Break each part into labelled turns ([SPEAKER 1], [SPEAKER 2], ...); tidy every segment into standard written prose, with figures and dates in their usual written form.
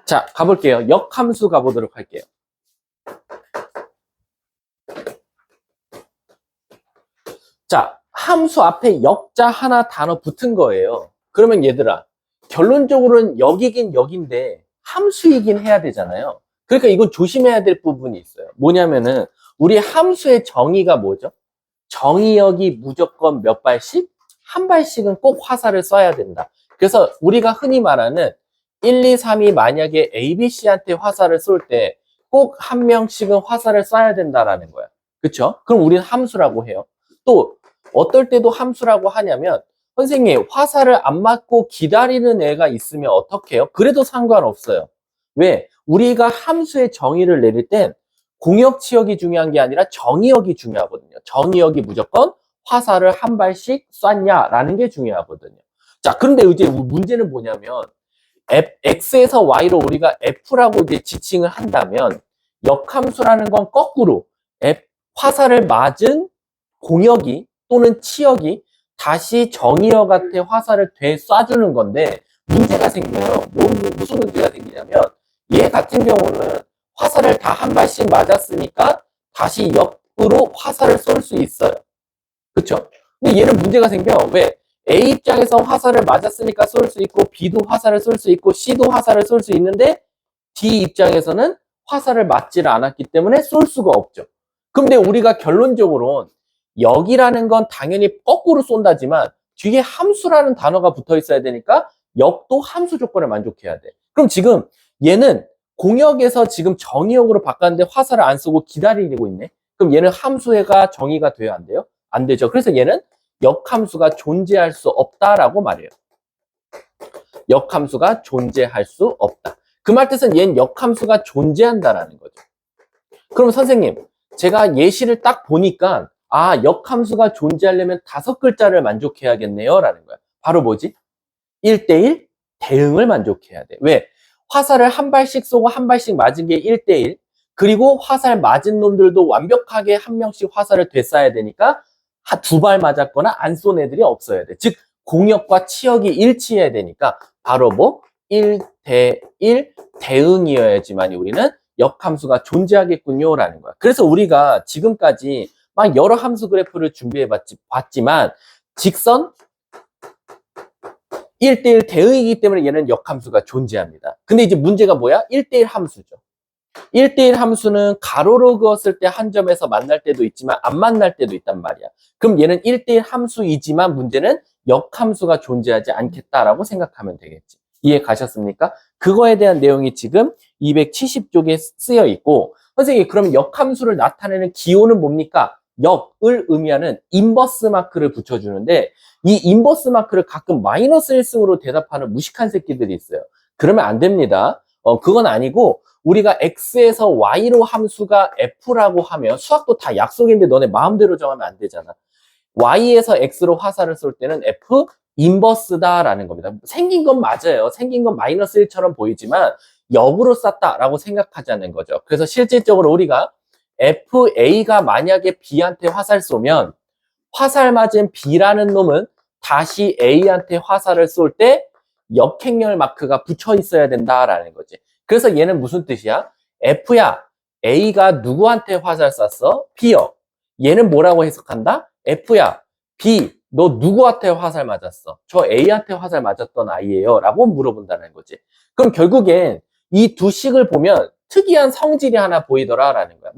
[SPEAKER 1] 자, 가볼게요. 역함수 가보도록 할게요. 자, 함수 앞에 역자 하나 단어 붙은 거예요. 그러면 얘들아, 결론적으로는 역이긴 역인데 함수이긴 해야 되잖아요. 그러니까 이건 조심해야 될 부분이 있어요. 뭐냐면은 우리 함수의 정의가 뭐죠? 정의역이 무조건 몇 발씩? 한 발씩은 꼭 화살을 쏴야 된다. 그래서 우리가 흔히 말하는 1, 2, 3이 만약에 A, B, C한테 화살을 쏠 때 꼭 한 명씩은 화살을 쏴야 된다라는 거야. 그쵸? 그럼 우리는 함수라고 해요. 또 어떨 때도 함수라고 하냐면 선생님 화살을 안 맞고 기다리는 애가 있으면 어떻게 해요? 그래도 상관없어요. 왜? 우리가 함수의 정의를 내릴 땐 공역치역이 중요한 게 아니라 정의역이 중요하거든요. 정의역이 무조건 화살을 한 발씩 쐈냐라는 게 중요하거든요. 자, 그런데 이제 문제는 뭐냐면 X에서 Y로 우리가 F라고 이제 지칭을 한다면 역함수라는 건 거꾸로 화살을 맞은 공역이 또는 치역이 다시 정의역한테 화살을 되쏴주는 건데 문제가 생겨요. 무슨 문제가 생기냐면 얘 같은 경우는 화살을 다 한 발씩 맞았으니까 다시 역으로 화살을 쏠 수 있어요. 그쵸? 근데 얘는 문제가 생겨. 왜? A 입장에서 화살을 맞았으니까 쏠 수 있고 B도 화살을 쏠 수 있고 C도 화살을 쏠 수 있는데 D 입장에서는 화살을 맞지를 않았기 때문에 쏠 수가 없죠. 근데 우리가 결론적으로 역이라는 건 당연히 거꾸로 쏜다지만 뒤에 함수라는 단어가 붙어 있어야 되니까 역도 함수 조건을 만족해야 돼. 그럼 지금 얘는 공역에서 지금 정의역으로 바꿨는데 화살을 안 쏘고 기다리고 있네. 그럼 얘는 함수가 정의가 돼야 안 돼요? 안 되죠. 그래서 얘는 역함수가 존재할 수 없다라고 말해요. 역함수가 존재할 수 없다. 그 말 뜻은 얘는 역함수가 존재한다라는 거죠. 그럼 선생님, 제가 예시를 딱 보니까 역함수가 존재하려면 5글자를 만족해야겠네요 라는 거야. 바로 뭐지? 1대1 대응을 만족해야 돼. 왜? 화살을 한 발씩 쏘고 한 발씩 맞은 게 1대1 그리고 화살 맞은 놈들도 완벽하게 한 명씩 화살을 되쏴야 되니까 2발 맞았거나 안 쏜 애들이 없어야 돼. 즉 공역과 치역이 일치해야 되니까 바로 뭐 1대1 대응이어야지만 우리는 역함수가 존재하겠군요 라는 거야. 그래서 우리가 지금까지 막 여러 함수 그래프를 준비해 봤지만 직선 1대1 대응이기 때문에 얘는 역함수가 존재합니다. 근데 이제 문제가 뭐야? 1대1 함수죠. 1대1 함수는 가로로 그었을 때 한 점에서 만날 때도 있지만 안 만날 때도 있단 말이야. 그럼 얘는 1대1 함수이지만 문제는 역함수가 존재하지 않겠다라고 생각하면 되겠지. 이해 가셨습니까? 그거에 대한 내용이 지금 270쪽에 쓰여 있고 선생님 그럼 역함수를 나타내는 기호는 뭡니까? 역을 의미하는 인버스 마크를 붙여주는데 이 인버스 마크를 가끔 마이너스 1승으로 대답하는 무식한 새끼들이 있어요. 그러면 안 됩니다. 그건 아니고 우리가 X에서 Y로 함수가 F라고 하면 수학도 다 약속인데 너네 마음대로 정하면 안 되잖아. Y에서 X로 화살을 쏠 때는 F 인버스다라는 겁니다. 생긴 건 맞아요. 생긴 건 마이너스 1처럼 보이지만 역으로 쐈다라고 생각하자는 거죠. 그래서 실질적으로 우리가 FA가 만약에 B한테 화살 쏘면 화살 맞은 B라는 놈은 다시 A한테 화살을 쏠 때 역행렬 마크가 붙여 있어야 된다라는 거지. 그래서 얘는 무슨 뜻이야? F야, A가 누구한테 화살 쐈어? B요. 얘는 뭐라고 해석한다? F야, B, 너 누구한테 화살 맞았어? 저 A한테 화살 맞았던 아이예요. 라고 물어본다는 거지. 그럼 결국엔 이 두 식을 보면 특이한 성질이 하나 보이더라라는 거야.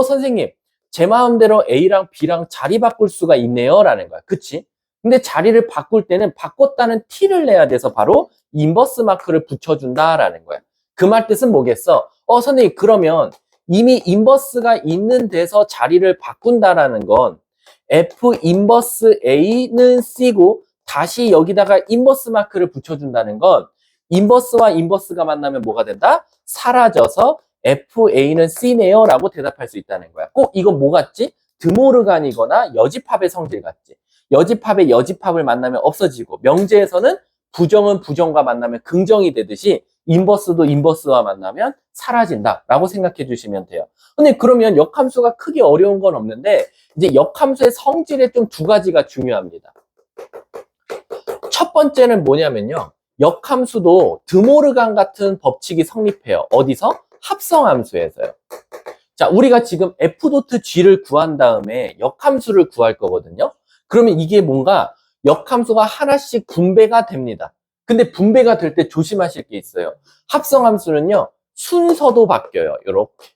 [SPEAKER 1] 선생님, 제 마음대로 A랑 B랑 자리 바꿀 수가 있네요. 라는 거야. 그치? 근데 자리를 바꿀 때는 바꿨다는 T를 내야 돼서 바로 인버스 마크를 붙여준다라는 거야. 그 말 뜻은 뭐겠어? 선생님, 그러면 이미 인버스가 있는 데서 자리를 바꾼다라는 건 F 인버스 A는 C고 다시 여기다가 인버스 마크를 붙여준다는 건 인버스와 인버스가 만나면 뭐가 된다? 사라져서 FA는 C네요 라고 대답할 수 있다는 거야. 꼭 이건 뭐 같지? 드모르간이거나 여집합의 성질 같지? 여집합의 여집합을 만나면 없어지고 명제에서는 부정은 부정과 만나면 긍정이 되듯이 인버스도 인버스와 만나면 사라진다라고 생각해 주시면 돼요. 근데 그러면 역함수가 크게 어려운 건 없는데 이제 역함수의 성질에 좀 두 가지가 중요합니다. 첫 번째는 뭐냐면요. 역함수도 드모르간 같은 법칙이 성립해요. 어디서? 합성함수에서요. 자, 우리가 지금 f.g를 구한 다음에 역함수를 구할 거거든요. 그러면 이게 뭔가 역함수가 하나씩 분배가 됩니다. 근데 분배가 될 때 조심하실 게 있어요. 합성함수는요, 순서도 바뀌어요. 요렇게.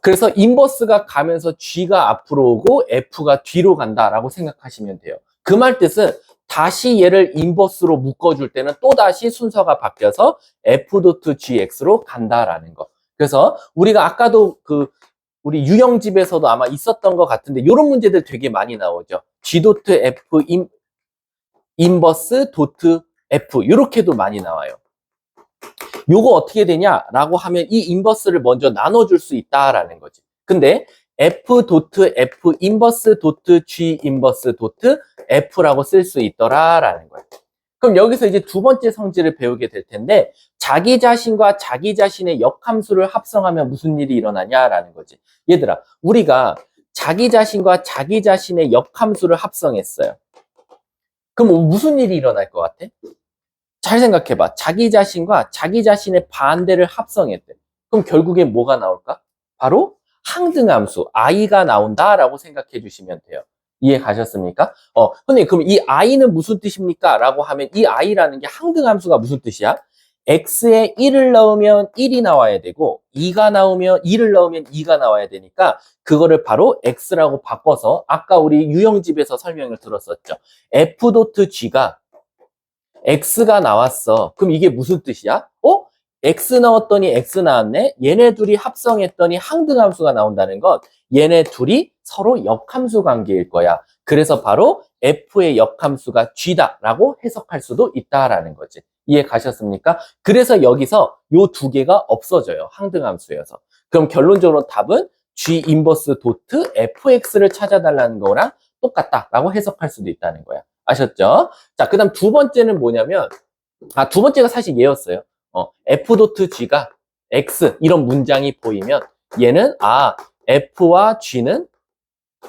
[SPEAKER 1] 그래서 인버스가 가면서 g가 앞으로 오고 f가 뒤로 간다라고 생각하시면 돼요. 그 말 뜻은 다시 얘를 인버스로 묶어줄 때는 또다시 순서가 바뀌어서 f.gx로 간다라는 거. 그래서 우리가 아까도 우리 유형집에서도 아마 있었던 것 같은데 이런 문제들 되게 많이 나오죠. g.f 인버스 .f 이렇게도 많이 나와요. 요거 어떻게 되냐라고 하면 이 인버스를 먼저 나눠줄 수 있다라는 거지. 근데 f.f 인버스 .g 인버스 .f라고 쓸 수 있더라라는 거야. 그럼 여기서 이제 두 번째 성질을 배우게 될 텐데 자기 자신과 자기 자신의 역함수를 합성하면 무슨 일이 일어나냐라는 거지. 얘들아, 우리가 자기 자신과 자기 자신의 역함수를 합성했어요. 그럼 무슨 일이 일어날 것 같아? 잘 생각해봐. 자기 자신과 자기 자신의 반대를 합성했대. 그럼 결국엔 뭐가 나올까? 바로 항등함수, i가 나온다라고 생각해 주시면 돼요. 이해 가셨습니까? 선생님, 그럼 이 i는 무슨 뜻입니까? 라고 하면 이 i라는 게 항등함수가 무슨 뜻이야? x에 1을 넣으면 1이 나와야 되고 2가 나오면 2를 넣으면 2가 나와야 되니까 그거를 바로 x라고 바꿔서 아까 우리 유형집에서 설명을 들었었죠. f.g가 x가 나왔어. 그럼 이게 무슨 뜻이야? x 넣었더니 x 나왔네? 얘네 둘이 합성했더니 항등함수가 나온다는 것. 얘네 둘이 서로 역함수 관계일 거야. 그래서 바로 f의 역함수가 g다라고 해석할 수도 있다라는 거지. 이해 가셨습니까? 그래서 여기서 요 두 개가 없어져요. 항등함수여서. 그럼 결론적으로 답은 g 인버스 도트 fx를 찾아달라는 거랑 똑같다라고 해석할 수도 있다는 거야. 아셨죠? 자, 그 다음 두 번째는 뭐냐면, 두 번째가 사실 얘였어요. f.g가 x, 이런 문장이 보이면, 얘는, f와 g는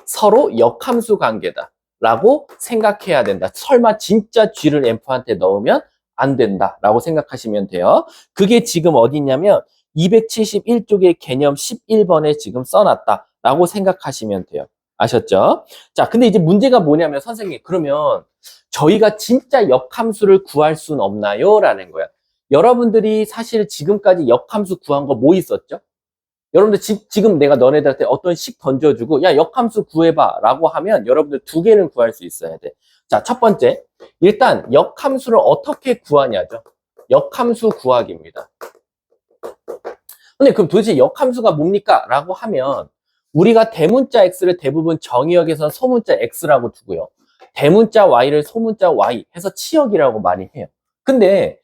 [SPEAKER 1] 서로 역함수 관계다. 라고 생각해야 된다. 설마 진짜 g를 f한테 넣으면 안 된다. 라고 생각하시면 돼요. 그게 지금 어디 있냐면, 271쪽의 개념 11번에 지금 써놨다. 라고 생각하시면 돼요. 아셨죠? 자, 근데 이제 문제가 뭐냐면 선생님, 그러면 저희가 진짜 역함수를 구할 수는 없나요? 라는 거야. 여러분들이 사실 지금까지 역함수 구한 거 뭐 있었죠? 여러분들 지금 내가 너네들한테 어떤 식 던져주고 야, 역함수 구해봐 라고 하면 여러분들 두 개는 구할 수 있어야 돼. 자, 첫 번째, 일단 역함수를 어떻게 구하냐죠. 역함수 구하기입니다. 근데 그럼 도대체 역함수가 뭡니까? 라고 하면 우리가 대문자 x를 대부분 정의역에서 소문자 x라고 두고요. 대문자 y를 소문자 y 해서 치역이라고 많이 해요. 근데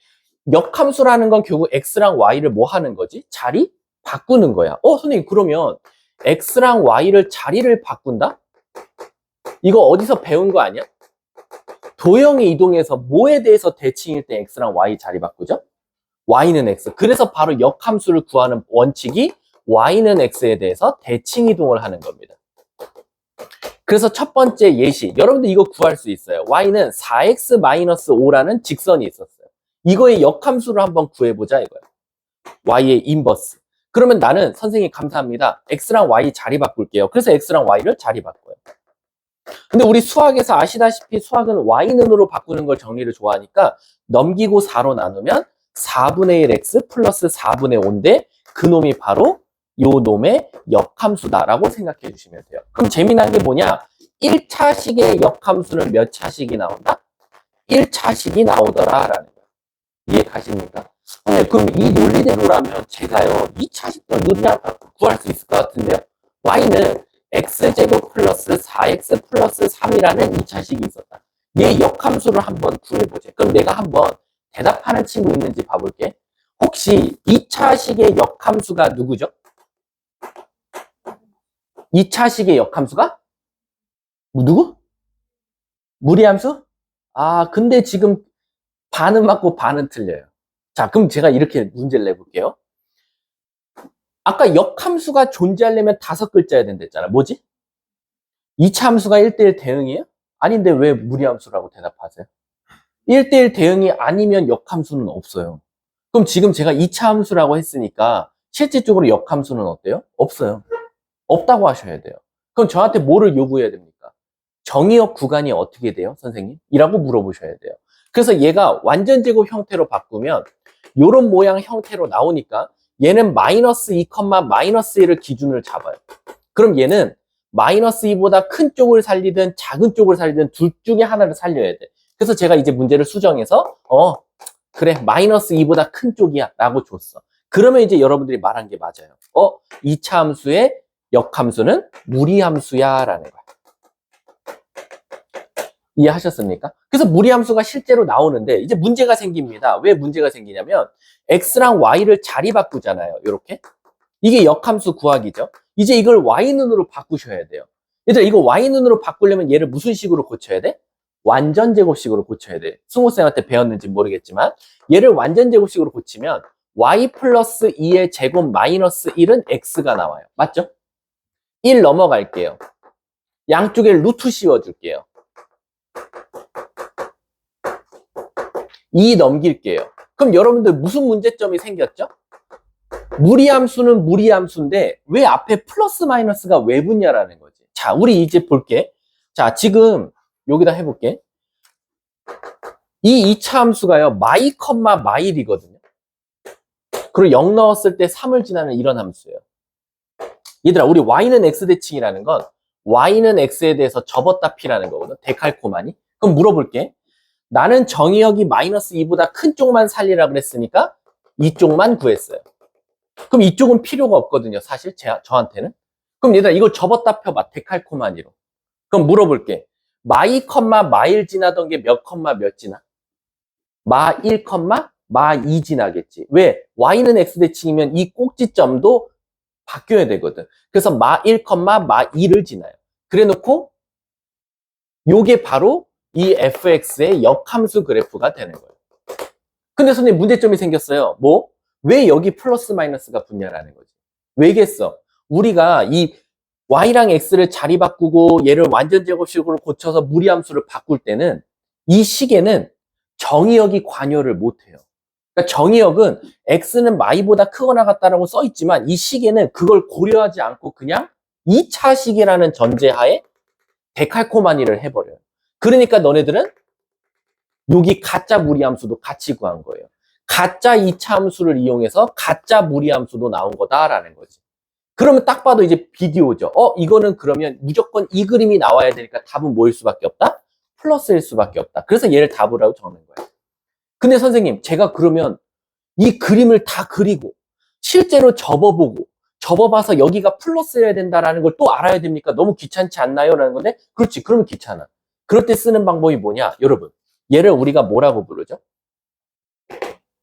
[SPEAKER 1] 역함수라는 건 결국 x랑 y를 뭐 하는 거지? 자리 바꾸는 거야. 선생님, 그러면 x랑 y를 자리를 바꾼다? 이거 어디서 배운 거 아니야? 도형이 이동해서 뭐에 대해서 대칭일 때 x랑 y 자리 바꾸죠? y는 x. 그래서 바로 역함수를 구하는 원칙이 y는 x에 대해서 대칭 이동을 하는 겁니다. 그래서 첫 번째 예시, 여러분들 이거 구할 수 있어요. y는 4x-5라는 직선이 있었어요. 이거의 역함수를 한번 구해보자 이거예요. y의 인버스. 그러면 나는 선생님 감사합니다. x랑 y 자리 바꿀게요. 그래서 x랑 y를 자리 바꿔요. 근데 우리 수학에서 아시다시피 수학은 y는으로 바꾸는 걸 정리를 좋아하니까 넘기고 4로 나누면 4분의 1 x 플러스 4분의 5인데 그 놈이 바로 요 놈의 역함수다라고 생각해 주시면 돼요. 그럼 재미난 게 뭐냐? 1차식의 역함수는 몇 차식이 나온다? 1차식이 나오더라라는 거예요. 이해 가십니까? 그럼 이 논리대로라면 제가요 2차식도 논리를 구할 수 있을 것 같은데요. y는 x제곱 플러스 4x 플러스 3이라는 2차식이 있었다. 얘 역함수를 한번 구해보자. 그럼 내가 한번 대답하는 친구 있는지 봐볼게. 혹시 2차식의 역함수가 누구죠? 2차식의 역함수가? 누구? 무리함수? 근데 지금 반은 맞고 반은 틀려요. 자, 그럼 제가 이렇게 문제를 내볼게요. 아까 역함수가 존재하려면 5글자여야 된댔잖아. 뭐지? 2차 함수가 1대1 대응이에요? 아닌데 왜 무리함수라고 대답하세요? 1대1 대응이 아니면 역함수는 없어요. 그럼 지금 제가 2차 함수라고 했으니까 실질적으로 역함수는 어때요? 없어요. 없다고 하셔야 돼요. 그럼 저한테 뭐를 요구해야 됩니까? 정의역 구간이 어떻게 돼요, 선생님? 이라고 물어보셔야 돼요. 그래서 얘가 완전 제곱 형태로 바꾸면 요런 모양 형태로 나오니까 얘는 마이너스 2, 마이너스 1을 기준을 잡아요. 그럼 얘는 마이너스 2보다 큰 쪽을 살리든 작은 쪽을 살리든 둘 중에 하나를 살려야 돼. 그래서 제가 이제 문제를 수정해서 그래 마이너스 2보다 큰 쪽이야 라고 줬어. 그러면 이제 여러분들이 말한 게 맞아요. 2차 함수의 역함수는 무리함수야 라는 거야. 이해하셨습니까? 그래서 무리함수가 실제로 나오는데 이제 문제가 생깁니다. 왜 문제가 생기냐면 x랑 y를 자리 바꾸잖아요. 이렇게. 이게 역함수 구하기죠. 이제 이걸 y눈으로 바꾸셔야 돼요. 얘들아 이거 y눈으로 바꾸려면 얘를 무슨 식으로 고쳐야 돼? 완전 제곱식으로 고쳐야 돼. 승호쌤한테 배웠는지 모르겠지만 얘를 완전 제곱식으로 고치면 y 플러스 2의 제곱 마이너스 1은 x가 나와요. 맞죠? 1 넘어갈게요. 양쪽에 루트 씌워줄게요. 2 넘길게요. 그럼 여러분들 무슨 문제점이 생겼죠? 무리함수는 무리함수인데 왜 앞에 플러스 마이너스가 왜 붙냐라는 거지. 자, 우리 이제 볼게. 자, 지금 여기다 해볼게. 이 2차 함수가요. 마이 컴마 마일이거든요. 그리고 0 넣었을 때 3을 지나는 이런 함수예요. 얘들아, 우리 y는 x 대칭이라는 건 y는 x에 대해서 접었다 p라는 거거든. 데칼코마니. 그럼 물어볼게. 나는 정의역이 마이너스 2보다 큰 쪽만 살리라 그랬으니까 이쪽만 구했어요. 그럼 이쪽은 필요가 없거든요. 사실 저한테는. 그럼 얘들아 이걸 접었다 펴봐. 데칼코마니로. 그럼 물어볼게. 마이 컴마 마일 지나던 게 몇 컴마 몇 지나? 마 1 컴마 마 2 지나겠지. 왜? y는 x대칭이면 이 꼭지점도 바뀌어야 되거든. 그래서 마 1 컴마 마 2를 지나요. 그래 놓고 요게 바로 이 fx의 역함수 그래프가 되는 거예요. 근데 선생님 문제점이 생겼어요. 뭐? 왜 여기 플러스 마이너스가 붙냐라는 거지. 왜겠어? 우리가 이 y랑 x를 자리 바꾸고 얘를 완전 제곱식으로 고쳐서 무리함수를 바꿀 때는 이 식에는 정의역이 관여를 못해요. 그러니까 정의역은 x는 y보다 크거나 같다라고 써 있지만 이 식에는 그걸 고려하지 않고 그냥 2차 식이라는 전제하에 데칼코마니를 해버려요. 그러니까 너네들은 여기 가짜 무리함수도 같이 구한 거예요. 가짜 2차 함수를 이용해서 가짜 무리함수도 나온 거다라는 거지. 그러면 딱 봐도 이제 비디오죠. 이거는 그러면 무조건 이 그림이 나와야 되니까 답은 뭐일 수밖에 없다? 플러스일 수밖에 없다. 그래서 얘를 답으로 적는 거예요. 근데 선생님, 제가 그러면 이 그림을 다 그리고 실제로 접어봐서 여기가 플러스여야 된다라는 걸 또 알아야 됩니까? 너무 귀찮지 않나요? 라는 건데, 그렇지. 그러면 귀찮아. 그럴 때 쓰는 방법이 뭐냐? 여러분, 얘를 우리가 뭐라고 부르죠?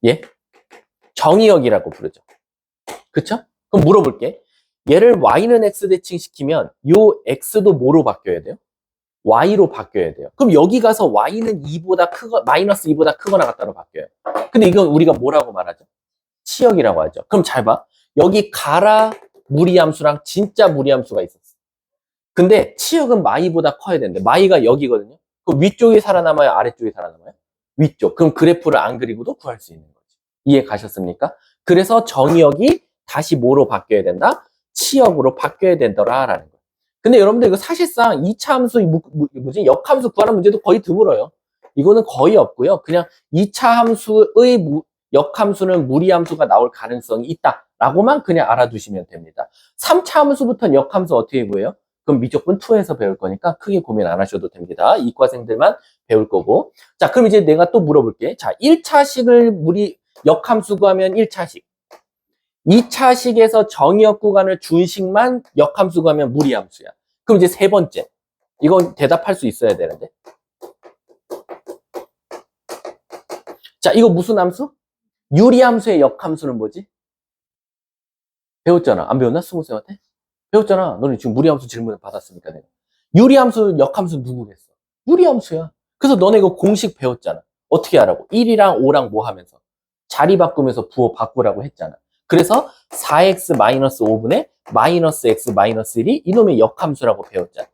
[SPEAKER 1] 예? 정의역이라고 부르죠. 그쵸? 그럼 물어볼게. 얘를 y는 x 대칭 시키면 요 x도 뭐로 바뀌어야 돼요? y로 바뀌어야 돼요. 그럼 여기 가서 y는 2보다 마이너스 2보다 크거나 같다로 바뀌어요. 근데 이건 우리가 뭐라고 말하죠? 치역이라고 하죠. 그럼 잘 봐. 여기 가라 무리함수랑 진짜 무리함수가 있었어. 근데 치역은 마이보다 커야 되는데 마이가 여기거든요. 그럼 위쪽이 살아남아요? 아래쪽이 살아남아요? 위쪽. 그럼 그래프를 안 그리고도 구할 수 있는 거지. 이해 가셨습니까? 그래서 정의역이 다시 뭐로 바뀌어야 된다? 치역으로 바뀌어야 된다라는 거예요. 근데 여러분들 이거 사실상 2차 함수, 역함수 구하는 문제도 거의 드물어요. 이거는 거의 없고요. 그냥 2차 함수의 역함수는 무리함수가 나올 가능성이 있다라고만 그냥 알아두시면 됩니다. 3차 함수부터는 역함수 어떻게 구해요? 그럼 무조건 2에서 배울 거니까 크게 고민 안 하셔도 됩니다. 이과생들만 배울 거고. 자, 그럼 이제 내가 또 물어볼게. 자, 1차식을 역함수 구하면 1차식. 2차식에서 정의역 구간을 준 식만 역함수 구하면 무리함수야. 그럼 이제 세 번째. 이건 대답할 수 있어야 되는데. 자, 이거 무슨 함수? 유리함수의 역함수는 뭐지? 배웠잖아. 안 배웠나? 스무쌤한테? 배웠잖아. 너는 지금 무리함수 질문을 받았으니까 내가. 유리함수, 역함수 누구겠어? 유리함수야. 그래서 너네 이거 공식 배웠잖아. 어떻게 하라고? 1이랑 5랑 뭐 하면서? 자리 바꾸면서 부호 바꾸라고 했잖아. 그래서 4x-5분의 마이너스 x 마이너스 1이 이놈의 역함수라고 배웠잖아.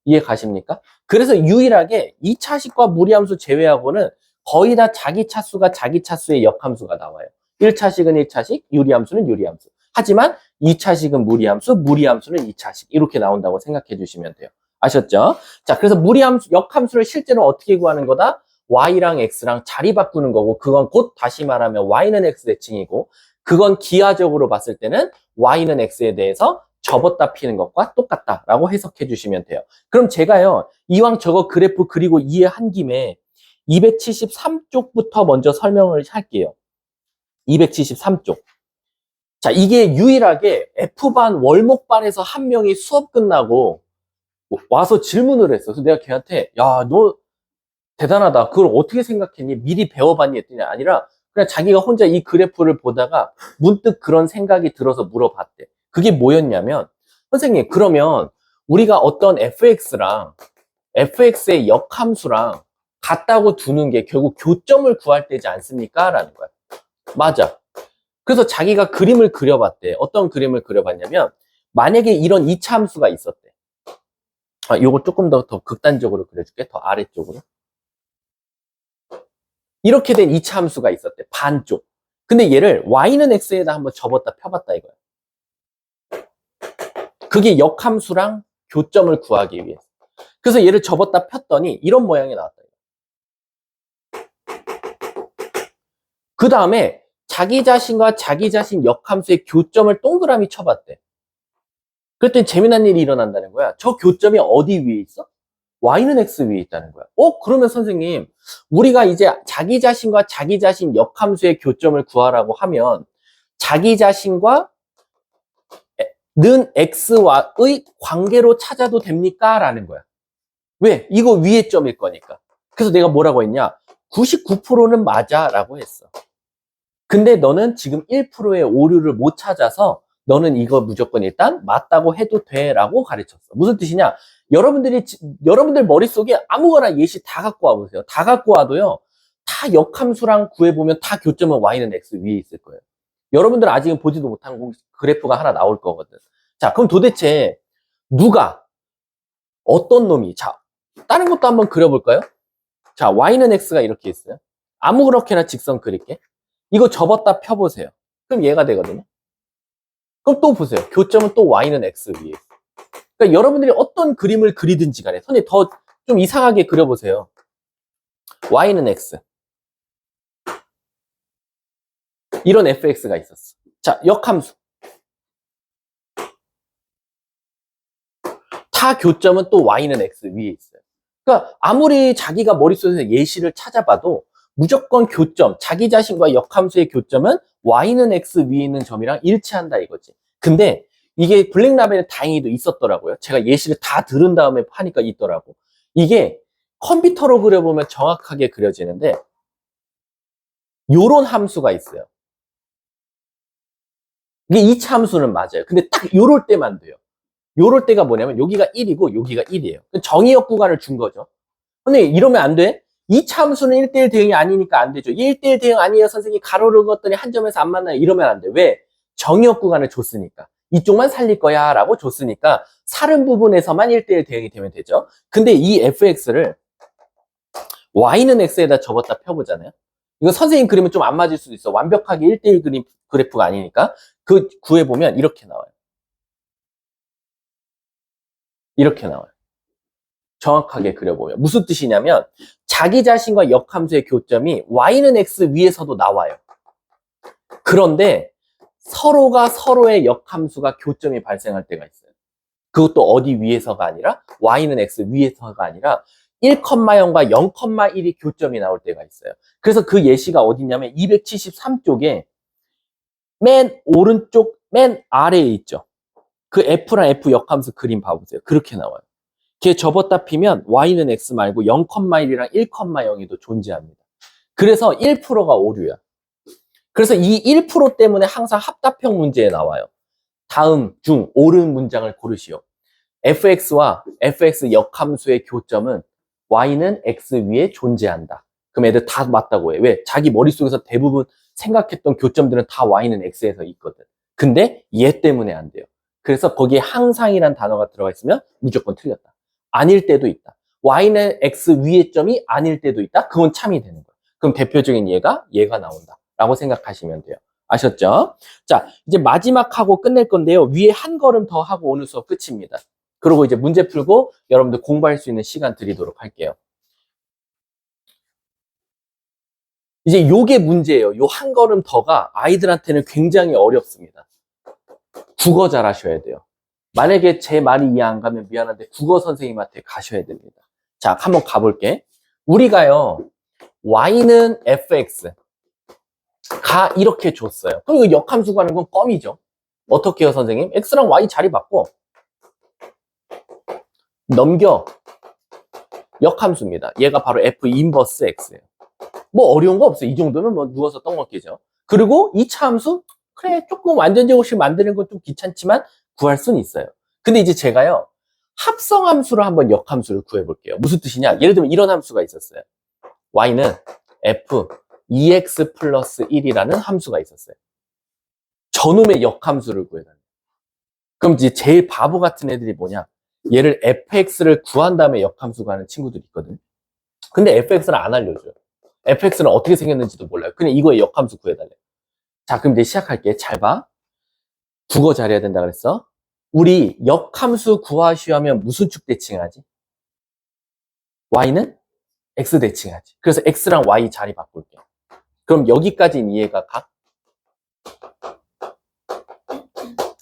[SPEAKER 1] 이해 가십니까? 그래서 유일하게 2차식과 무리함수 제외하고는 거의 다 자기 차수가 자기 차수의 역함수가 나와요. 1차식은 1차식, 유리함수는 유리함수. 하지만 2차식은 무리함수, 무리함수는 2차식. 이렇게 나온다고 생각해 주시면 돼요. 아셨죠? 자, 그래서 무리함수, 역함수를 실제로 어떻게 구하는 거다? y랑 x랑 자리 바꾸는 거고, 그건 곧 다시 말하면 y는 x 대칭이고, 그건 기하적으로 봤을 때는 y는 x에 대해서 접었다 피는 것과 똑같다라고 해석해 주시면 돼요. 그럼 제가요, 이왕 저거 그래프 그리고 이해한 김에 273쪽부터 먼저 설명을 할게요. 273쪽. 자, 이게 유일하게 F반 월목반에서 한 명이 수업 끝나고 와서 질문을 했어. 그래서 내가 걔한테, 야, 너 대단하다. 그걸 어떻게 생각했니? 미리 배워봤니? 했더니 아니라 그냥 자기가 혼자 이 그래프를 보다가 문득 그런 생각이 들어서 물어봤대. 그게 뭐였냐면, 선생님, 그러면 우리가 어떤 fx랑 fx의 역함수랑 같다고 두는 게 결국 교점을 구할 때지 않습니까? 라는 거야. 맞아. 그래서 자기가 그림을 그려봤대. 어떤 그림을 그려봤냐면, 만약에 이런 2차 함수가 있었대. 요거 조금 더 극단적으로 그려줄게. 더 아래쪽으로. 이렇게 된 2차 함수가 있었대. 반쪽. 근데 얘를 y는 x에다 한번 접었다 펴봤다 이거야. 그게 역함수랑 교점을 구하기 위해서. 그래서 얘를 접었다 폈더니 이런 모양이 나왔다. 그 다음에 자기 자신과 자기 자신 역함수의 교점을 동그라미 쳐봤대. 그랬더니 재미난 일이 일어난다는 거야. 저 교점이 어디 위에 있어? y는 x 위에 있다는 거야. 그러면 선생님, 우리가 이제 자기 자신과 자기 자신 역함수의 교점을 구하라고 하면 자기 자신과 는 x와의 관계로 찾아도 됩니까? 라는 거야. 왜? 이거 위에 점일 거니까. 그래서 내가 뭐라고 했냐? 99%는 맞아 라고 했어. 근데 너는 지금 1%의 오류를 못 찾아서 너는 이거 무조건 일단 맞다고 해도 돼 라고 가르쳤어. 무슨 뜻이냐? 여러분들 머릿속에 아무거나 예시 다 갖고 와보세요. 다 갖고 와도요, 다 역함수랑 구해보면 다 교점은 y는 x 위에 있을 거예요. 여러분들 아직은 보지도 못한 그래프가 하나 나올 거거든. 자, 그럼 도대체 누가, 어떤 놈이, 자, 다른 것도 한번 그려볼까요? 자, y는 x가 이렇게 있어요. 아무렇게나 직선 그릴게. 이거 접었다 펴보세요. 그럼 얘가 되거든요. 그럼 또 보세요. 교점은 또 y는 x 위에 있어요. 그러니까 여러분들이 어떤 그림을 그리든지 간에 선생님 더 좀 이상하게 그려보세요. y는 x. 이런 fx가 있었어. 자, 역함수. 타 교점은 또 y는 x 위에 있어요. 그러니까 아무리 자기가 머릿속에서 예시를 찾아봐도 무조건 교점, 자기 자신과 역함수의 교점은 y는 x 위에 있는 점이랑 일치한다 이거지. 근데 이게 블랙라벨에 다행히도 있었더라고요. 제가 예시를 다 들은 다음에 하니까 있더라고. 이게 컴퓨터로 그려보면 정확하게 그려지는데 요런 함수가 있어요. 이게 2차 함수는 맞아요. 근데 딱 요럴 때만 돼요. 요럴 때가 뭐냐면 여기가 1이고 여기가 1이에요. 정의역 구간을 준 거죠. 근데 이러면 안 돼. 2차 함수는 1대1 대응이 아니니까 안 되죠. 1대1 대응 아니에요. 선생님이 가로를 그었더니 한 점에서 안 만나요. 이러면 안 돼. 왜? 정의역 구간을 줬으니까. 이쪽만 살릴 거야 라고 줬으니까 살은 부분에서만 1대1 대응이 되면 되죠. 근데 이 fx를 y는 x에다 접었다 펴보잖아요. 이거 선생님 그림은 좀 안 맞을 수도 있어. 완벽하게 1대1 그래프가 아니니까. 그 구해보면 이렇게 나와요. 이렇게 나와요. 정확하게 그려보면. 무슨 뜻이냐면 자기 자신과 역함수의 교점이 y는 x 위에서도 나와요. 그런데 서로가 서로의 역함수가 교점이 발생할 때가 있어요. 그것도 어디 위에서가 아니라 y는 x 위에서가 아니라 1,0과 0,1이 교점이 나올 때가 있어요. 그래서 그 예시가 어디냐면 273쪽에 맨 오른쪽 맨 아래에 있죠. 그 f랑 f 역함수 그림 봐보세요. 그렇게 나와요. 걔 접었다 피면 y는 x 말고 0,1이랑 1,0이도 존재합니다. 그래서 1%가 오류야. 그래서 이 1% 때문에 항상 합답형 문제에 나와요. 다음 중 옳은 문장을 고르시오. fx와 fx 역함수의 교점은 y는 x 위에 존재한다. 그럼 애들 다 맞다고 해. 왜? 자기 머릿속에서 대부분 생각했던 교점들은 다 y는 x에서 있거든. 근데 얘 때문에 안 돼요. 그래서 거기에 항상이란 단어가 들어가 있으면 무조건 틀렸다. 아닐 때도 있다. y는 x 위의 점이 아닐 때도 있다. 그건 참이 되는 거야. 그럼 대표적인 얘가 나온다. 라고 생각하시면 돼요. 아셨죠? 자, 이제 마지막 하고 끝낼 건데요. 위에 한 걸음 더 하고 오늘 수업 끝입니다. 그리고 이제 문제 풀고 여러분들 공부할 수 있는 시간 드리도록 할게요. 이제 요게 문제예요. 요 한 걸음 더가 아이들한테는 굉장히 어렵습니다. 국어 잘 하셔야 돼요. 만약에 제 말이 이해 안 가면 미안한데 국어 선생님한테 가셔야 됩니다. 자, 한번 가볼게. 우리가요, y는 fx 가 이렇게 줬어요. 그럼 이거 역함수 구하는 건 껌이죠. 어떻게 해요, 선생님? x랑 y 자리 바꿔. 넘겨. 역함수입니다. 얘가 바로 f 인버스 x예요. 뭐 어려운 거 없어요. 이 정도면 뭐 누워서 떡 먹기죠. 그리고 2차 함수? 그래, 조금 완전제곱식 만드는 건 좀 귀찮지만 구할 수는 있어요. 근데 이제 제가요, 합성함수로 한번 역함수를 구해볼게요. 무슨 뜻이냐? 예를 들면 이런 함수가 있었어요. y는 f 2x 플러스 1이라는 함수가 있었어요. 저놈의 역함수를 구해달래요. 그럼 이제 제일 바보 같은 애들이 뭐냐? 얘를 fx를 구한 다음에 역함수 구하는 친구들이 있거든요. 근데 fx를 안 알려줘요. fx는 어떻게 생겼는지도 몰라요. 그냥 이거의 역함수 구해달래요. 자, 그럼 이제 시작할게. 잘 봐. 국어 잘해야 된다 그랬어. 우리 역함수 구하시오 하면 무슨 축 대칭하지? y는 x 대칭하지. 그래서 x랑 y 자리 바꿀게. 그럼 여기까지는 이해가 가?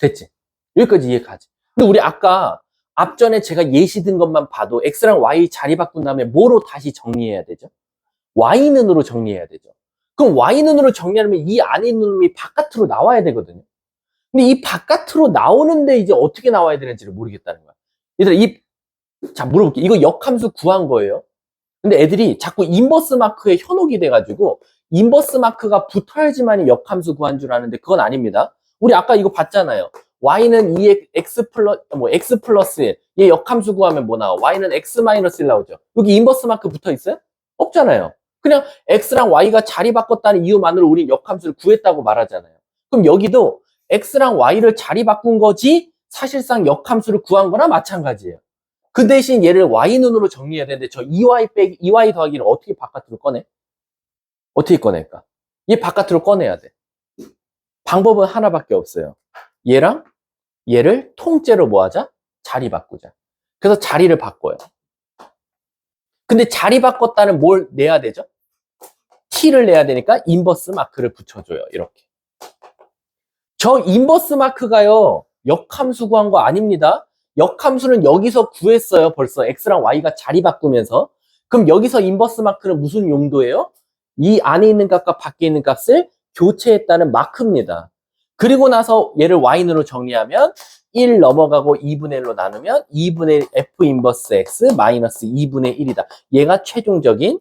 [SPEAKER 1] 됐지? 여기까지 이해가지. 근데 우리 아까 앞전에 제가 예시 든 것만 봐도 x랑 y 자리 바꾼 다음에 뭐로 다시 정리해야 되죠? y는으로 정리해야 되죠. 그럼 y는으로 정리하려면 이 안에 있는 놈이 바깥으로 나와야 되거든요. 근데 이 바깥으로 나오는데 이제 어떻게 나와야 되는지를 모르겠다는 거야. 얘들아, 자, 물어볼게. 이거 역함수 구한 거예요. 근데 애들이 자꾸 인버스 마크에 현혹이 돼가지고 인버스 마크가 붙어야지만 역함수 구한 줄 아는데 그건 아닙니다. 우리 아까 이거 봤잖아요. y는 2x 플러스, x 플러스 1. 얘 역함수 구하면 뭐 나와? y는 x 마이너스 1 나오죠. 여기 인버스 마크 붙어 있어요? 없잖아요. 그냥 x랑 y가 자리 바꿨다는 이유만으로 우리 역함수를 구했다고 말하잖아요. 그럼 여기도 x랑 y를 자리 바꾼 거지 사실상 역함수를 구한 거나 마찬가지예요. 그 대신 얘를 y눈으로 정리해야 되는데 저 2y 빼기 2y 더하기를 어떻게 바깥으로 꺼내? 어떻게 꺼낼까? 얘 바깥으로 꺼내야 돼. 방법은 하나밖에 없어요. 얘랑 얘를 통째로 뭐 하자? 자리 바꾸자. 그래서 자리를 바꿔요. 근데 자리 바꿨다는 뭘 내야 되죠? t를 내야 되니까 인버스 마크를 붙여줘요. 이렇게. 저 인버스 마크가요, 역함수 구한 거 아닙니다. 역함수는 여기서 구했어요. 벌써 x랑 y가 자리 바꾸면서. 그럼 여기서 인버스 마크는 무슨 용도예요? 이 안에 있는 값과 밖에 있는 값을 교체했다는 마크입니다. 그리고 나서 얘를 y로 정리하면 1 넘어가고 2분의 1로 나누면 2분의 1 f 인버스 x 마이너스 2분의 1이다. 얘가 최종적인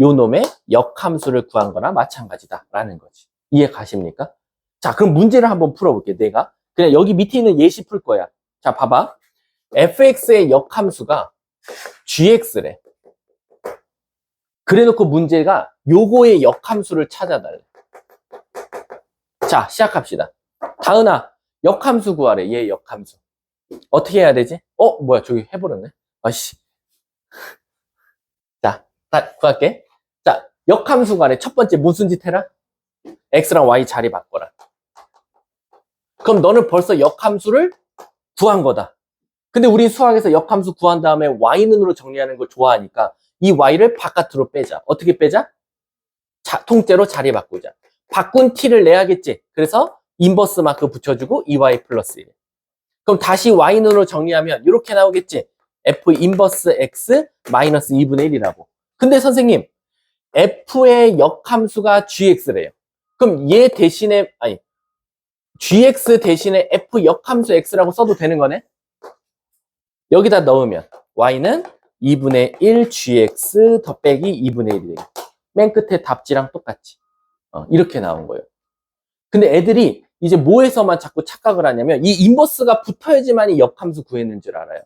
[SPEAKER 1] 요 놈의 역함수를 구한 거나 마찬가지다라는 거지. 이해 가십니까? 자, 그럼 문제를 한번 풀어볼게, 내가. 그냥 여기 밑에 있는 예시 풀 거야. 자, 봐봐. fx의 역함수가 gx래. 그래 놓고 문제가 요거의 역함수를 찾아달래. 자, 시작합시다. 다은아, 역함수 구하래, 얘 역함수. 어떻게 해야 되지? 뭐야, 저기 해버렸네. 아씨. 자, 구할게. 자, 역함수 구하래. 첫 번째, 무슨 짓 해라? x랑 y 자리 바꿔라. 그럼 너는 벌써 역함수를 구한 거다. 근데 우리 수학에서 역함수 구한 다음에 y는으로 정리하는 걸 좋아하니까 이 y를 바깥으로 빼자. 어떻게 빼자? 통째로 자리 바꾸자. 바꾼 t를 내야겠지. 그래서 인버스 마크 붙여주고 2y 플러스 1. 그럼 다시 y는으로 정리하면 이렇게 나오겠지. f 인버스 x 마이너스 2분의 1이라고. 근데 선생님, f의 역함수가 gx래요. 그럼 얘 대신에, 아니, gx 대신에 f 역함수 x라고 써도 되는 거네? 여기다 넣으면 y는 2분의 1 gx 더 빼기 2분의 1이 되겠다. 맨 끝에 답지랑 똑같지. 이렇게 나온 거예요. 근데 애들이 이제 뭐에서만 자꾸 착각을 하냐면 이 인버스가 붙어야지만 이 역함수 구했는 줄 알아요.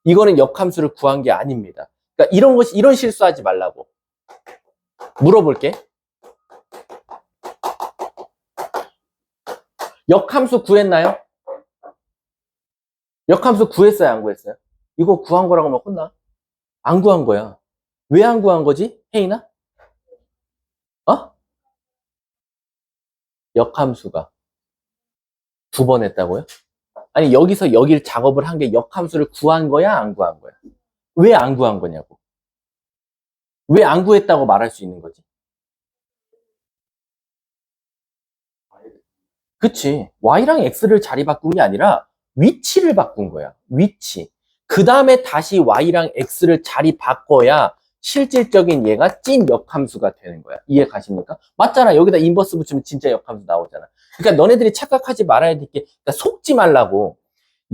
[SPEAKER 1] 이거는 역함수를 구한 게 아닙니다. 그러니까 이런 실수하지 말라고. 물어볼게. 역함수 구했나요? 역함수 구했어요, 안 구했어요? 이거 구한 거라고 하면 혼나? 안 구한 거야. 왜 안 구한 거지? 혜인아? 역함수가 2번 했다고요? 아니, 여기서 여길 작업을 한 게 역함수를 구한 거야, 안 구한 거야? 왜 안 구한 거냐고. 왜 안 구했다고 말할 수 있는 거지? 그치. y랑 x를 자리 바꾼 게 아니라 위치를 바꾼 거야. 위치. 그 다음에 다시 y랑 x를 자리 바꿔야 실질적인 얘가 찐 역함수가 되는 거야. 이해 가십니까? 맞잖아. 여기다 인버스 붙이면 진짜 역함수 나오잖아. 그러니까 너네들이 착각하지 말아야 될 게, 그러니까 속지 말라고.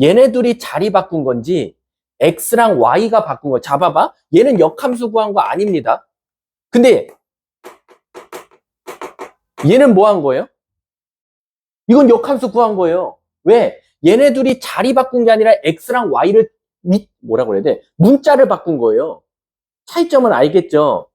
[SPEAKER 1] 얘네 둘이 자리 바꾼 건지 x랑 y가 바꾼 거. 잡아봐. 얘는 역함수 구한 거 아닙니다. 근데 얘는 뭐 한 거예요? 이건 역함수 구한 거예요. 왜? 얘네 둘이 자리 바꾼 게 아니라 x랑 y를 뭐라고 해야 돼? 문자를 바꾼 거예요. 차이점은 알겠죠?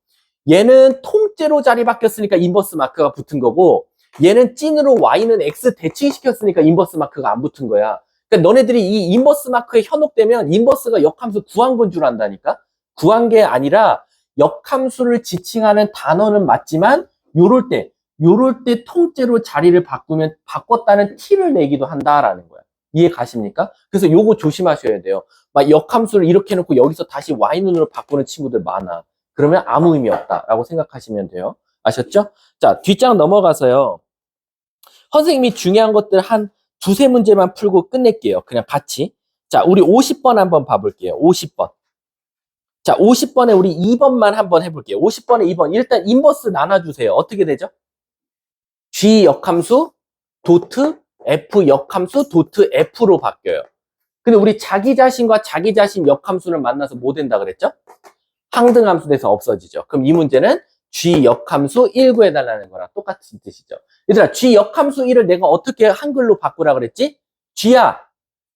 [SPEAKER 1] 얘는 통째로 자리 바뀌었으니까 인버스 마크가 붙은 거고, 얘는 찐으로 y는 x 대칭시켰으니까 인버스 마크가 안 붙은 거야. 그러니까 너네들이 이 인버스 마크에 현혹되면 인버스가 역함수 구한 건 줄 안다니까? 구한 게 아니라 역함수를 지칭하는 단어는 맞지만 요럴 때 통째로 자리를 바꾸면 바꿨다는 티를 내기도 한다라는 거야. 이해 가십니까? 그래서 요거 조심하셔야 돼요. 막 역함수를 이렇게 해놓고 여기서 다시 y눈으로 바꾸는 친구들 많아. 그러면 아무 의미 없다라고 생각하시면 돼요. 아셨죠? 자, 뒷장 넘어가서요. 선생님이 중요한 것들 한 두세 문제만 풀고 끝낼게요. 그냥 같이. 자, 우리 50번 한번 봐볼게요. 50번. 자, 50번에 우리 2번만 한번 해볼게요. 50번에 2번. 일단 인버스 나눠주세요. 어떻게 되죠? G 역함수 도트 F 역함수 도트 F로 바뀌어요. 근데 우리 자기 자신과 자기 자신 역함수를 만나서 뭐 된다 그랬죠? 항등함수 돼서 없어지죠. 그럼 이 문제는 G 역함수 1 구해달라는 거랑 똑같은 뜻이죠. 얘들아, G 역함수 1을 내가 어떻게 한글로 바꾸라 그랬지? G야,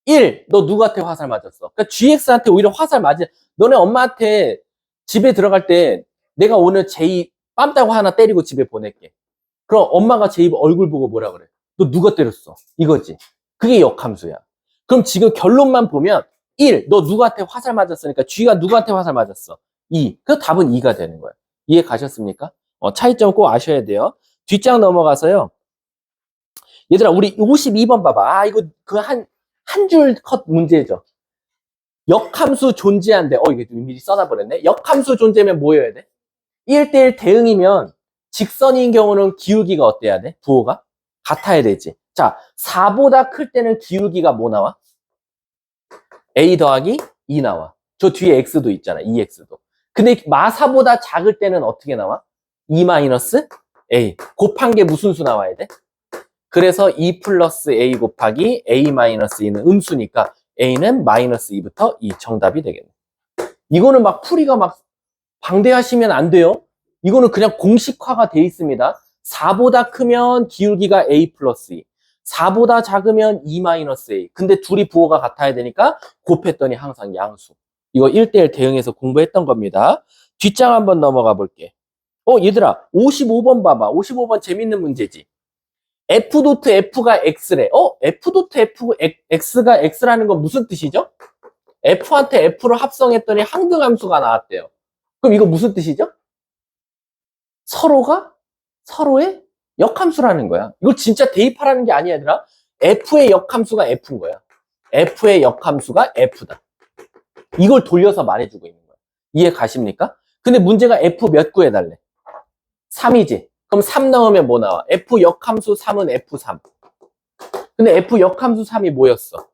[SPEAKER 1] 1, 너 누구한테 화살 맞았어? 그러니까 GX한테 오히려 화살 맞은, 너네 엄마한테 집에 들어갈 때 내가 오늘 제이 빰 따고 하나 때리고 집에 보낼게. 그럼 엄마가 제 입 얼굴 보고 뭐라 그래? 너 누가 때렸어? 이거지. 그게 역함수야. 그럼 지금 결론만 보면 1, 너 누구한테 화살 맞았으니까 G가 누구한테 화살 맞았어? 2. 그 답은 2가 되는 거야. 이해 가셨습니까? 차이점 꼭 아셔야 돼요. 뒷장 넘어가서요. 얘들아, 우리 52번 봐봐. 이거 그 한 줄 컷 문제죠. 역함수 존재한데, 이게 미리 써놔버렸네. 역함수 존재면 뭐 해야 돼? 1대1 대응이면 직선인 경우는 기울기가 어때야 돼? 부호가? 같아야 되지. 자, 4보다 클 때는 기울기가 뭐 나와? A 더하기 2 나와. 저 뒤에 X도 있잖아. 2X도. 근데 마사보다 작을 때는 어떻게 나와? 2 마이너스 A. 곱한 게 무슨 수 나와야 돼? 그래서 2 플러스 A 곱하기 A 마이너스 2는 음수니까 A는 마이너스 2부터 2 정답이 되겠네. 이거는 막 풀이가 막 방대하시면 안 돼요. 이거는 그냥 공식화가 돼 있습니다. 4보다 크면 기울기가 A 플러스 2. 4보다 작으면 2 마이너스 A. 근데 둘이 부호가 같아야 되니까 곱했더니 항상 양수. 이거 1대1 대응해서 공부했던 겁니다. 뒷장 한번 넘어가 볼게. 얘들아, 55번 봐봐. 55번 재밌는 문제지. F 도트 F가 X래. F 도트 X가 X라는 건 무슨 뜻이죠? F한테 F를 합성했더니 항등함수가 나왔대요. 그럼 이거 무슨 뜻이죠? 서로가 서로의 역함수라는 거야. 이거 진짜 대입하라는 게 아니야, 얘들아. F의 역함수가 F인 거야. F의 역함수가 F다. 이걸 돌려서 말해주고 있는 거야. 이해 가십니까? 근데 문제가 F 몇 구해달래? 3이지. 그럼 3 넣으면 뭐 나와? F 역함수 3은 F3. 근데 F 역함수 3이 뭐였어?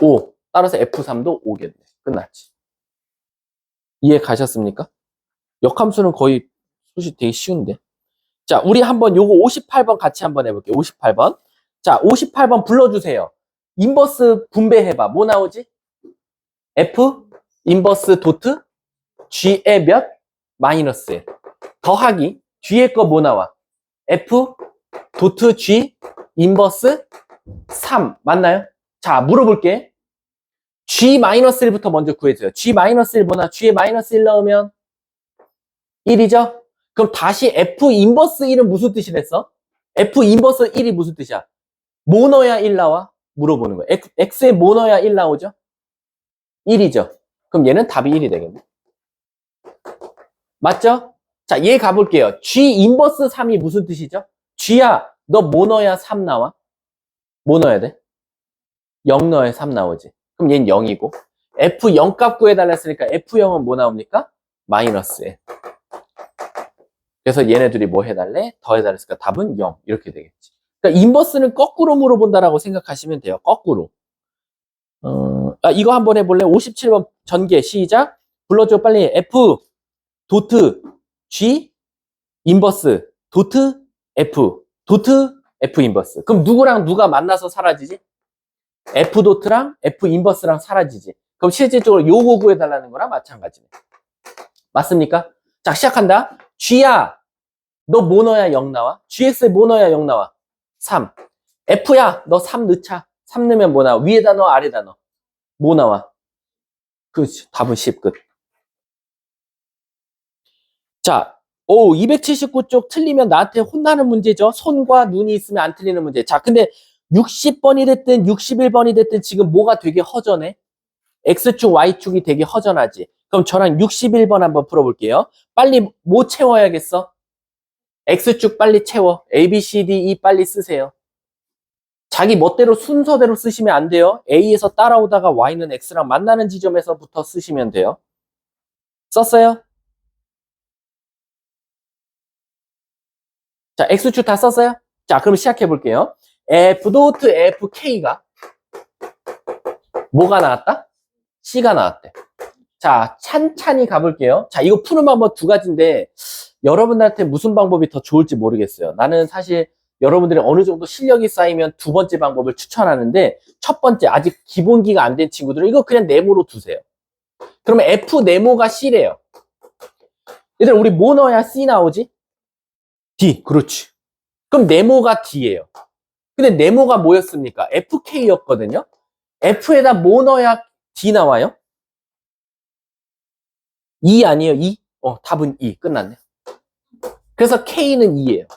[SPEAKER 1] 5. 따라서 F3도 5겠네. 끝났지. 이해 가셨습니까? 역함수는 거의 솔직히 되게 쉬운데. 자, 우리 한번 요거 58번 같이 한번 해볼게요. 58번. 자, 58번 불러주세요. 인버스 분배해봐. 뭐 나오지? F 인버스 도트 G의 몇? 마이너스 1. 더하기 뒤에 거 뭐 나와? F 도트 G 인버스 3 맞나요? 자, 물어볼게. G 마이너스 1부터 먼저 구해줘요. G 마이너스 1 뭐나? G에 마이너스 1 넣으면 1이죠? 그럼 다시 F 인버스 1은 무슨 뜻이 됐어? F 인버스 1이 무슨 뜻이야? 뭐 넣어야 1 나와? 물어보는 거예요. X에 뭐 넣어야 1 나오죠? 1이죠. 그럼 얘는 답이 1이 되겠네. 맞죠? 자, 얘 가볼게요. G 인버스 3이 무슨 뜻이죠? G야, 너 뭐 넣어야 3 나와? 뭐 넣어야 돼? 0 넣어야 3 나오지. 그럼 얘는 0이고. F0 값 구해달라 했으니까 F0은 뭐 나옵니까? 마이너스 N. 그래서 얘네들이 뭐 해달래? 더해달라 했으니까 답은 0. 이렇게 되겠지. 그러니까 인버스는 거꾸로 물어본다라고 생각하시면 돼요. 거꾸로. 이거 한번 해볼래? 57번 전개 시작. 불러줘 빨리. F 도트 G 인버스 도트 F 도트 F 인버스. 그럼 누구랑 누가 만나서 사라지지? F 도트랑 F 인버스랑 사라지지. 그럼 실질적으로 요거 구해달라는 거랑 마찬가지네. 맞습니까? 자, 시작한다. G야, 너 뭐 넣어야 0 나와? GX에 뭐 넣어야 0 나와? 3. F야, 너 3 넣자. 3 넣으면 뭐 나와? 위에다 넣어, 아래다 넣어. 뭐 나와? 그렇지. 답은 10 끝. 자, 279쪽 틀리면 나한테 혼나는 문제죠. 손과 눈이 있으면 안 틀리는 문제. 자, 근데 60번이 됐든 61번이 됐든 지금 뭐가 되게 허전해? X축, Y축이 되게 허전하지. 그럼 저랑 61번 한번 풀어볼게요. 빨리 뭐 채워야겠어? X축 빨리 채워. A, B, C, D, E 빨리 쓰세요. 자기 멋대로 순서대로 쓰시면 안 돼요. A에서 따라오다가 Y는 X랑 만나는 지점에서부터 쓰시면 돼요. 썼어요? 자, X축 다 썼어요? 자, 그럼 시작해 볼게요. F 도트 FK가 뭐가 나왔다? C가 나왔대. 자, 찬찬히 가볼게요. 자, 이거 푸는 방법 두 가지인데 여러분들한테 무슨 방법이 더 좋을지 모르겠어요. 나는 사실 여러분들이 어느 정도 실력이 쌓이면 두 번째 방법을 추천하는데 첫 번째, 아직 기본기가 안 된 친구들은 이거 그냥 네모로 두세요. 그러면 F 네모가 C래요. 얘들 우리 뭐 넣어야 C 나오지? D, 그렇지. 그럼 네모가 D예요. 근데 네모가 뭐였습니까? FK였거든요. F에다 뭐 넣어야 D 나와요? 2 아니에요? 2? 답은 2. 끝났네. 그래서 K는 2예요.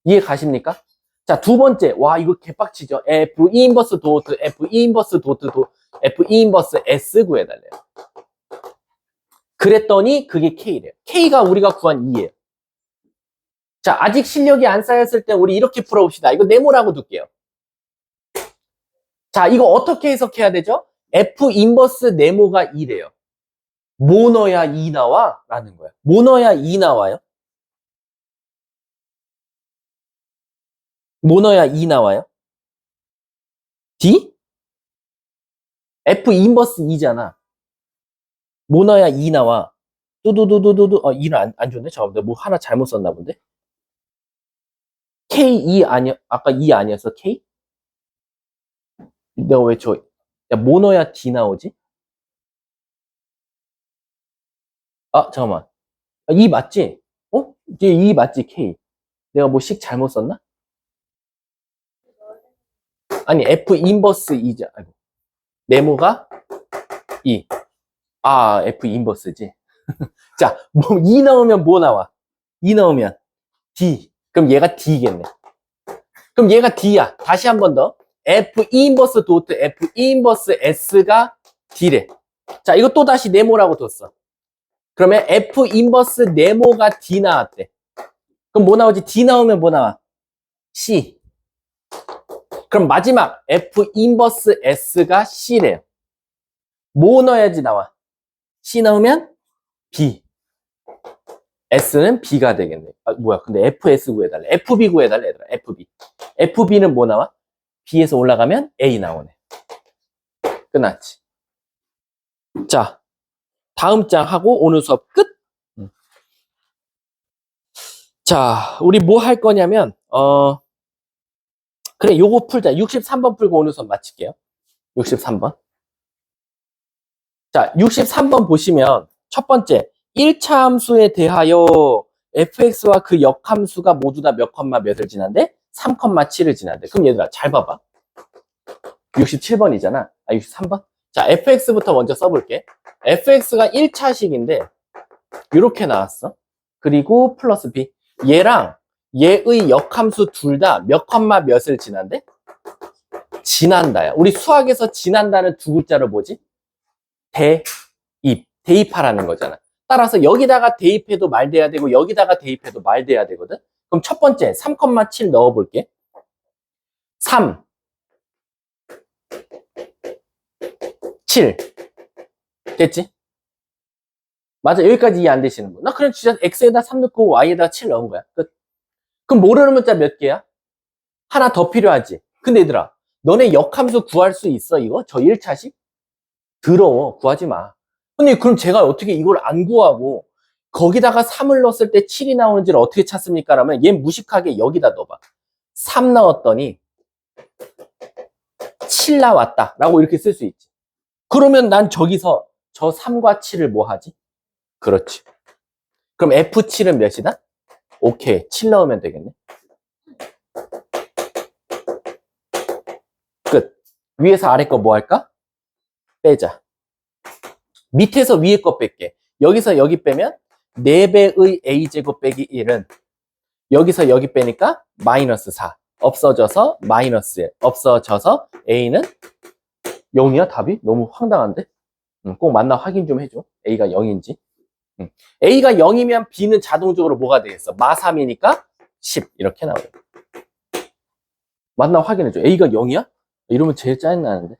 [SPEAKER 1] 이해 가십니까? 자, 두 번째. 와, 이거 개빡치죠? F 인버스 도트, F 인버스 도트, F 인버스 S 구해달래요. 그랬더니 그게 K래요. K가 우리가 구한 2예요. 자, 아직 실력이 안 쌓였을 때 우리 이렇게 풀어봅시다. 이거 네모라고 둘게요. 자, 이거 어떻게 해석해야 되죠? F 인버스 네모가 2래요. 뭐 넣어야 2 나와? 라는 거야. 뭐 넣어야 2 나와요? 뭐 넣어야 2 나와요? D? F 인버스 2잖아. 뭐 넣어야 2 나와? 두두두두두두. 2는 안 줬네? 잠깐만, 뭐 하나 잘못 썼나 본데? K2 아니야? 아까 2 아니었어? K? 내가 왜 야, 뭐 넣어야 D 나오지? 잠깐만. 2 맞지? 이게 2 맞지? K. 내가 뭐 식 잘못 썼나? 아니, F 인버스 2자. 아이고. 네모가 2. F 인버스지. 자, 뭐, 2 넣으면 뭐 나와? 2 넣으면 D. 그럼 얘가 D겠네. 그럼 얘가 D야. 다시 한 번 더. F 인버스 도트 F 인버스 S가 D래. 자, 이거 또 다시 네모라고 뒀어. 그러면 F 인버스 네모가 D 나왔대. 그럼 뭐 나오지? D 나오면 뭐 나와? C. 그럼 마지막 F 인버스 S가 C래요. 뭐 넣어야지 나와? C 넣으면 B. S는 B가 되겠네. 뭐야? 근데 FS 구해달래. FB 구해달래, 얘들아. FB. FB는 뭐 나와? B에서 올라가면 A 나오네. 끝났지. 자, 다음 장 하고 오늘 수업 끝. 자, 우리 뭐 할 거냐면 그래, 요거 풀자. 63번 풀고 오늘 수업 마칠게요. 63번. 자, 63번 보시면 첫 번째 1차 함수에 대하여 fx와 그 역함수가 모두 다 몇 컴마 몇을 지난대? 3,7을 지난대. 그럼 얘들아 잘 봐봐. 67번이잖아. 63번. 자, fx부터 먼저 써볼게. fx가 1차식인데 이렇게 나왔어. 그리고 플러스 b. 얘랑 얘의 역함수 둘 다 몇 컴마 몇을 지난대? 지난다야. 우리 수학에서 지난다는 두 글자로 뭐지? 대입하라는 거잖아. 따라서 여기다가 대입해도 말돼야 되고 여기다가 대입해도 말돼야 되거든. 그럼 첫 번째 3,7 넣어볼게. 3, 7 됐지? 맞아. 여기까지 이해 안 되시는 분. 나 그냥 진짜 x에다 3 넣고 y에다 7 넣은 거야. 끝. 그럼 모르는 문자 몇 개야? 하나 더 필요하지. 근데 얘들아, 너네 역함수 구할 수 있어, 이거? 저 1차식? 더러워. 구하지 마. 근데 그럼 제가 어떻게 이걸 안 구하고 거기다가 3을 넣었을 때 7이 나오는지를 어떻게 찾습니까? 라면 얘 무식하게 여기다 넣어봐. 3 넣었더니 7 나왔다. 라고 이렇게 쓸 수 있지. 그러면 난 저기서 저 3과 7을 뭐 하지? 그렇지. 그럼 F7은 몇이다? 오케이. 7 넣으면 되겠네. 끝. 위에서 아래 거 뭐 할까? 빼자. 밑에서 위에 거 뺄게. 여기서 여기 빼면 4배의 a제곱 빼기 1은 여기서 여기 빼니까 마이너스 4. 없어져서 마이너스 1. 없어져서 a는 0이야 답이? 너무 황당한데? 꼭 맞나 확인 좀 해줘. a가 0인지. a가 0이면 b는 자동적으로 뭐가 되겠어? 마 3이니까 10 이렇게 나오죠. 맞나 확인해줘. a가 0이야? 이러면 제일 짜증나는데.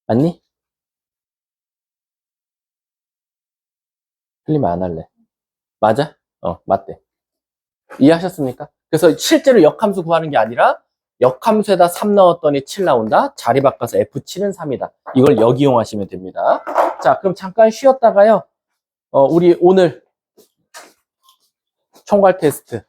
[SPEAKER 1] 맞니? 틀리면 안 할래. 맞아? 맞대. 이해하셨습니까? 그래서 실제로 역함수 구하는 게 아니라 역함수에다 3 넣었더니 7 나온다. 자리 바꿔서 F7은 3이다. 이걸 역이용하시면 됩니다. 자, 그럼 잠깐 쉬었다가요. 우리 오늘 총괄 테스트